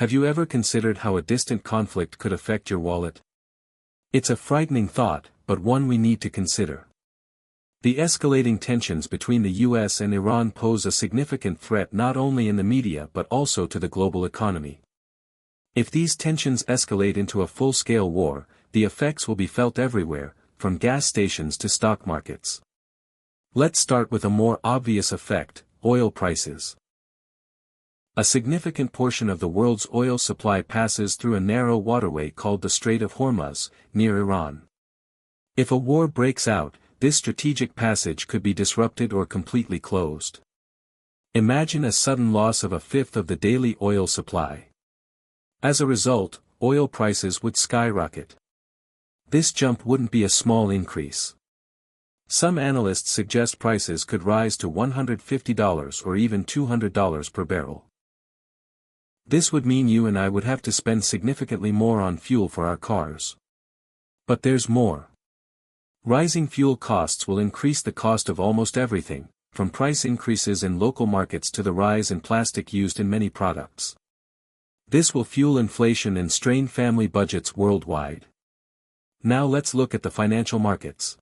Have you ever considered how a distant conflict could affect your wallet? It's a frightening thought, but one we need to consider. The escalating tensions between the US and Iran pose a significant threat not only in the media but also to the global economy. If these tensions escalate into a full-scale war, the effects will be felt everywhere, from gas stations to stock markets. Let's start with a more obvious effect: oil prices. A significant portion of the world's oil supply passes through a narrow waterway called the Strait of Hormuz, near Iran. If a war breaks out, this strategic passage could be disrupted or completely closed. Imagine a sudden loss of a fifth of the daily oil supply. As a result, oil prices would skyrocket. This jump wouldn't be a small increase. Some analysts suggest prices could rise to $150 or even $200 per barrel. This would mean you and I would have to spend significantly more on fuel for our cars. But there's more. Rising fuel costs will increase the cost of almost everything, from price increases in local markets to the rise in plastic used in many products. This will fuel inflation and strain family budgets worldwide. Now let's look at the financial markets.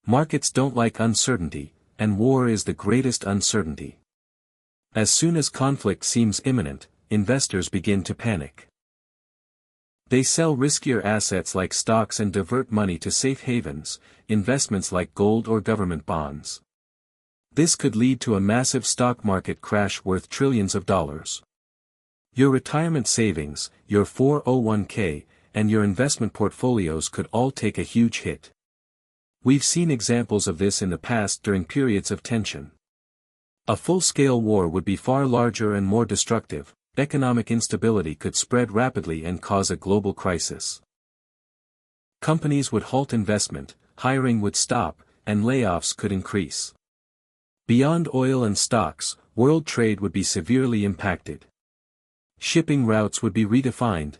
Markets don't like uncertainty, and war is the greatest uncertainty. As soon as conflict seems imminent, investors begin to panic. They sell riskier assets like stocks and divert money to safe havens, investments like gold or government bonds. This could lead to a massive stock market crash worth trillions of dollars. Your retirement savings, your 401k, and your investment portfolios could all take a huge hit. We've seen examples of this in the past during periods of tension. A full-scale war would be far larger and more destructive. Economic instability could spread rapidly and cause a global crisis. Companies would halt investment, hiring would stop, and layoffs could increase. Beyond oil and stocks, world trade would be severely impacted. Shipping routes would be redefined,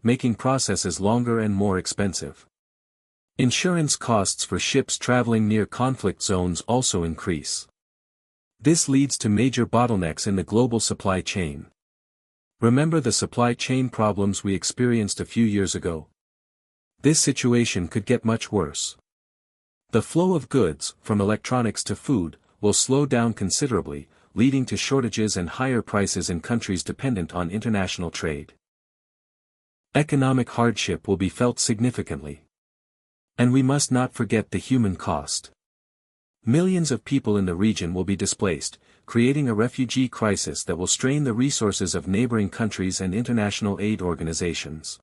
making processes longer and more expensive. Insurance costs for ships traveling near conflict zones also increase. This leads to major bottlenecks in the global supply chain. Remember the supply chain problems we experienced a few years ago? This situation could get much worse. The flow of goods, from electronics to food, will slow down considerably, leading to shortages and higher prices in countries dependent on international trade. Economic hardship will be felt significantly. And we must not forget the human cost. Millions of people in the region will be displaced, creating a refugee crisis that will strain the resources of neighboring countries and international aid organizations.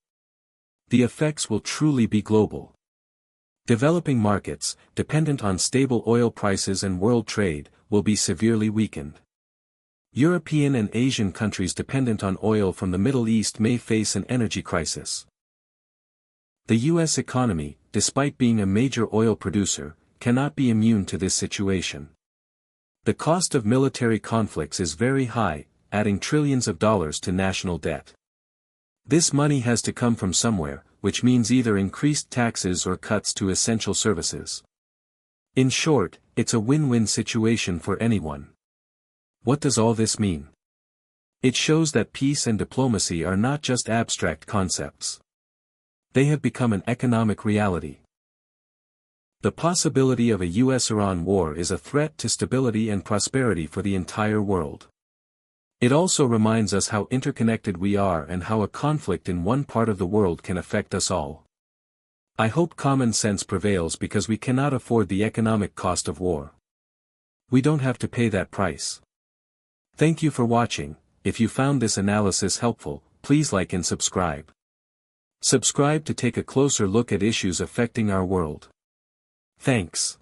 The effects will truly be global. Developing markets, dependent on stable oil prices and world trade, will be severely weakened. European and Asian countries dependent on oil from the Middle East may face an energy crisis. The U.S. economy, despite being a major oil producer, cannot be immune to this situation. The cost of military conflicts is very high, adding trillions of dollars to national debt. This money has to come from somewhere, which means either increased taxes or cuts to essential services. In short, it's a win-win situation for anyone. What does all this mean? It shows that peace and diplomacy are not just abstract concepts. They have become an economic reality. The possibility of a US-Iran war is a threat to stability and prosperity for the entire world. It also reminds us how interconnected we are and how a conflict in one part of the world can affect us all. I hope common sense prevails because we cannot afford the economic cost of war. We don't have to pay that price. Thank you for watching. If you found this analysis helpful, please like and subscribe. Subscribe to take a closer look at issues affecting our world. Thanks.